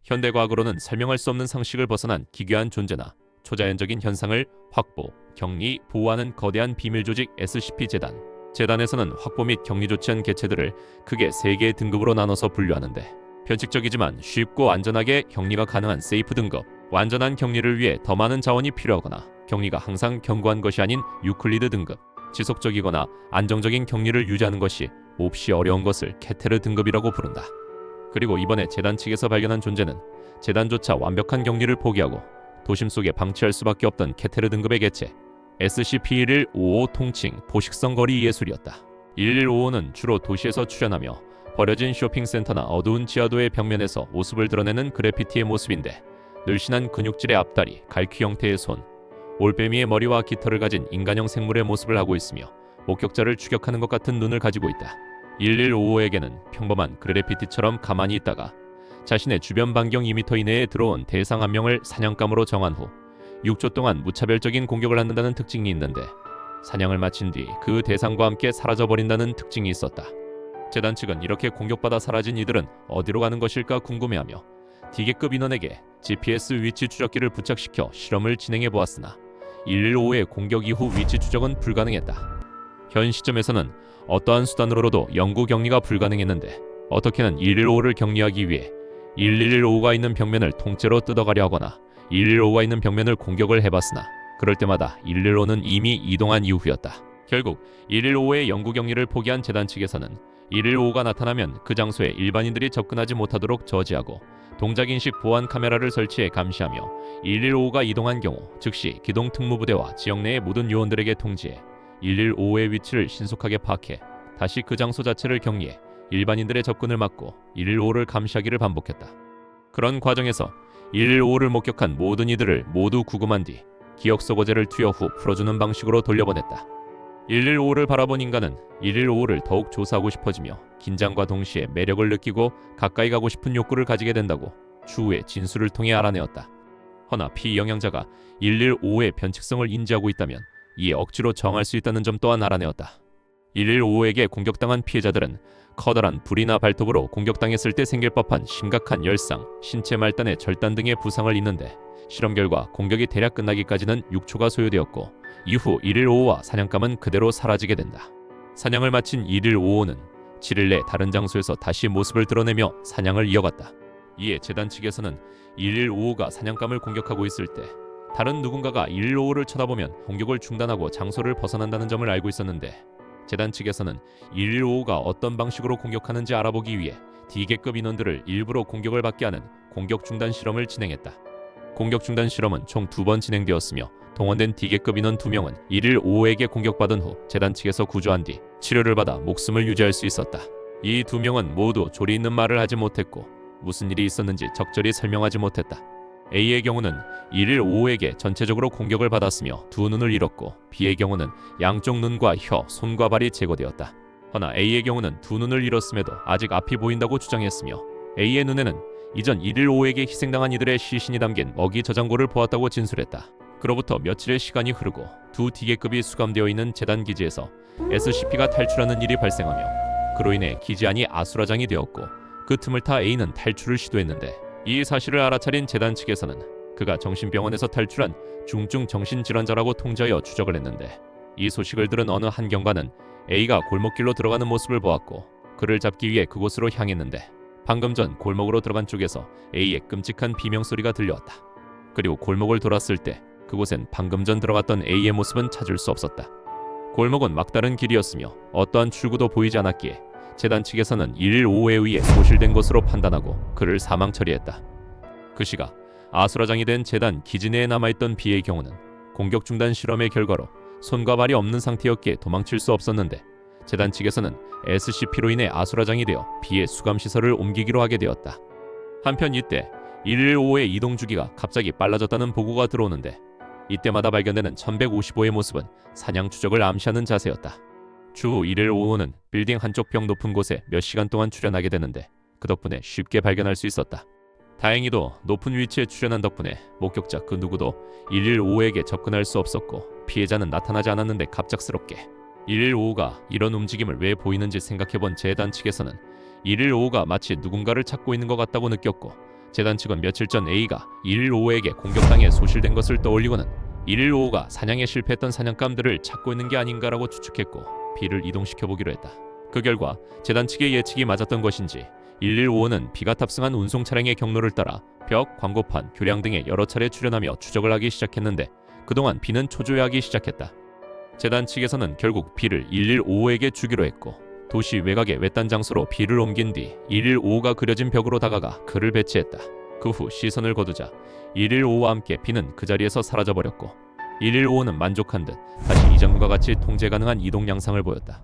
현대과학으로는 설명할 수 없는 상식을 벗어난 기괴한 존재나 초자연적인 현상을 확보, 격리, 보호하는 거대한 비밀 조직 SCP-재단. 재단에서는 확보 및 격리 조치한 개체들을 크게 3개의 등급으로 나눠서 분류하는데, 변칙적이지만 쉽고 안전하게 격리가 가능한 세이프 등급, 완전한 격리를 위해 더 많은 자원이 필요하거나 격리가 항상 견고한 것이 아닌 유클리드 등급, 지속적이거나 안정적인 격리를 유지하는 것이 몹시 어려운 것을 케테르 등급이라고 부른다. 그리고 이번에 재단 측에서 발견한 존재는 재단조차 완벽한 격리를 포기하고 도심 속에 방치할 수밖에 없던 케테르 등급의 개체 SCP-1155 통칭 포식성 거리 예술이었다. 1155는 주로 도시에서 출현하며 버려진 쇼핑센터나 어두운 지하도의 벽면에서 모습을 드러내는 그래피티의 모습인데, 늘씬한 근육질의 앞다리, 갈퀴 형태의 손, 올빼미의 머리와 깃털을 가진 인간형 생물의 모습을 하고 있으며 목격자를 추격하는 것 같은 눈을 가지고 있다. 1155에게는 평범한 그래피티처럼 가만히 있다가 자신의 주변 반경 2m 이내에 들어온 대상 한 명을 사냥감으로 정한 후 6초 동안 무차별적인 공격을 한다는 특징이 있는데, 사냥을 마친 뒤 그 대상과 함께 사라져버린다는 특징이 있었다. 재단 측은 이렇게 공격받아 사라진 이들은 어디로 가는 것일까 궁금해하며 D계급 인원에게 GPS 위치 추적기를 부착시켜 실험을 진행해 보았으나 115의 공격 이후 위치 추적은 불가능했다. 현 시점에서는 어떠한 수단으로도 영구 격리가 불가능했는데, 어떻게는 115를 격리하기 위해 1115가 있는 벽면을 통째로 뜯어가려 하거나 115가 있는 벽면을 공격을 해봤으나 그럴 때마다 115는 이미 이동한 이후였다. 결국 115의 영구 격리를 포기한 재단 측에서는 115가 나타나면 그 장소에 일반인들이 접근하지 못하도록 저지하고 동작인식 보안 카메라를 설치해 감시하며 115가 이동한 경우 즉시 기동 특무부대와 지역 내의 모든 요원들에게 통지해 115의 위치를 신속하게 파악해 다시 그 장소 자체를 격리해 일반인들의 접근을 막고 115를 감시하기를 반복했다. 그런 과정에서 115를 목격한 모든 이들을 모두 구금한 뒤 기억 소거제를 투여 후 풀어주는 방식으로 돌려보냈다. 115를 바라본 인간은 115를 더욱 조사하고 싶어지며 긴장과 동시에 매력을 느끼고 가까이 가고 싶은 욕구를 가지게 된다고 추후에 진술을 통해 알아내었다. 허나 피영양자가 115의 변칙성을 인지하고 있다면 이에 억지로 정할 수 있다는 점 또한 알아내었다. 115에게 공격당한 피해자들은 커다란 불이나 발톱으로 공격당했을 때 생길 법한 심각한 열상, 신체 말단의 절단 등의 부상을 입는데, 실험 결과 공격이 대략 끝나기까지는 6초가 소요되었고 이후 115와 사냥감은 그대로 사라지게 된다. 사냥을 마친 115는 7일 내 다른 장소에서 다시 모습을 드러내며 사냥을 이어갔다. 이에 재단 측에서는 115가 사냥감을 공격하고 있을 때 다른 누군가가 115를 쳐다보면 공격을 중단하고 장소를 벗어난다는 점을 알고 있었는데, 재단 측에서는 115가 어떤 방식으로 공격하는지 알아보기 위해 D계급 인원들을 일부러 공격을 받게 하는 공격 중단 실험을 진행했다. 공격 중단 실험은 총 2번 진행되었으며 동원된 D계급 인원 2명은 115에게 공격받은 후 재단 측에서 구조한 뒤 치료를 받아 목숨을 유지할 수 있었다. 이 2명은 모두 조리 있는 말을 하지 못했고 무슨 일이 있었는지 적절히 설명하지 못했다. A의 경우는 115에게 전체적으로 공격을 받았으며 2눈을 잃었고, B의 경우는 양쪽 눈과 혀, 손과 발이 제거되었다. 허나 A의 경우는 2눈을 잃었음에도 아직 앞이 보인다고 주장했으며, A의 눈에는 이전 115에게 희생당한 이들의 시신이 담긴 먹이 저장고를 보았다고 진술했다. 그로부터 며칠의 시간이 흐르고 두 D계급이 수감되어 있는 재단 기지에서 SCP가 탈출하는 일이 발생하며 그로 인해 기지 안이 아수라장이 되었고, 그 틈을 타 A는 탈출을 시도했는데, 이 사실을 알아차린 재단 측에서는 그가 정신병원에서 탈출한 중증 정신질환자라고 통지하여 추적을 했는데, 이 소식을 들은 어느 한 경관은 A가 골목길로 들어가는 모습을 보았고 그를 잡기 위해 그곳으로 향했는데, 방금 전 골목으로 들어간 쪽에서 A의 끔찍한 비명소리가 들려왔다. 그리고 골목을 돌았을 때 그곳엔 방금 전 들어갔던 A의 모습은 찾을 수 없었다. 골목은 막다른 길이었으며 어떠한 출구도 보이지 않았기에 재단 측에서는 115에 의해 소실된 것으로 판단하고 그를 사망 처리했다. 그 시각 아수라장이 된 재단 기지 내에 남아있던 B의 경우는 공격 중단 실험의 결과로 손과 발이 없는 상태였기에 도망칠 수 없었는데, 재단 측에서는 SCP로 인해 아수라장이 되어 B의 수감시설을 옮기기로 하게 되었다. 한편 이때 115의 이동 주기가 갑자기 빨라졌다는 보고가 들어오는데, 이때마다 발견되는 1155의 모습은 사냥 추적을 암시하는 자세였다. 추후 115는 빌딩 한쪽 벽 높은 곳에 몇 시간 동안 출현하게 되는데, 그 덕분에 쉽게 발견할 수 있었다. 다행히도 높은 위치에 출현한 덕분에 목격자 그 누구도 115에게 접근할 수 없었고 피해자는 나타나지 않았는데, 갑작스럽게 115가 이런 움직임을 왜 보이는지 생각해본 재단 측에서는 115가 마치 누군가를 찾고 있는 것 같다고 느꼈고 재단 측은 며칠 전 A가 115에게 공격당해 소실된 것을 떠올리고는 115가 사냥에 실패했던 사냥감들을 찾고 있는 게 아닌가라고 추측했고 B를 이동시켜보기로 했다. 그 결과 재단 측의 예측이 맞았던 것인지 115는 B가 탑승한 운송 차량의 경로를 따라 벽, 광고판, 교량 등에 여러 차례 출연하며 추적을 하기 시작했는데 그동안 B는 초조해하기 시작했다. 재단 측에서는 결국 B를 115에게 주기로 했고 도시 외곽의 외딴 장소로 B를 옮긴 뒤 115가 그려진 벽으로 다가가 그를 배치했다. 그 후 시선을 거두자 115와 함께 B는 그 자리에서 사라져버렸고 115는 만족한 듯 다시 이전과 같이 통제 가능한 이동 양상을 보였다.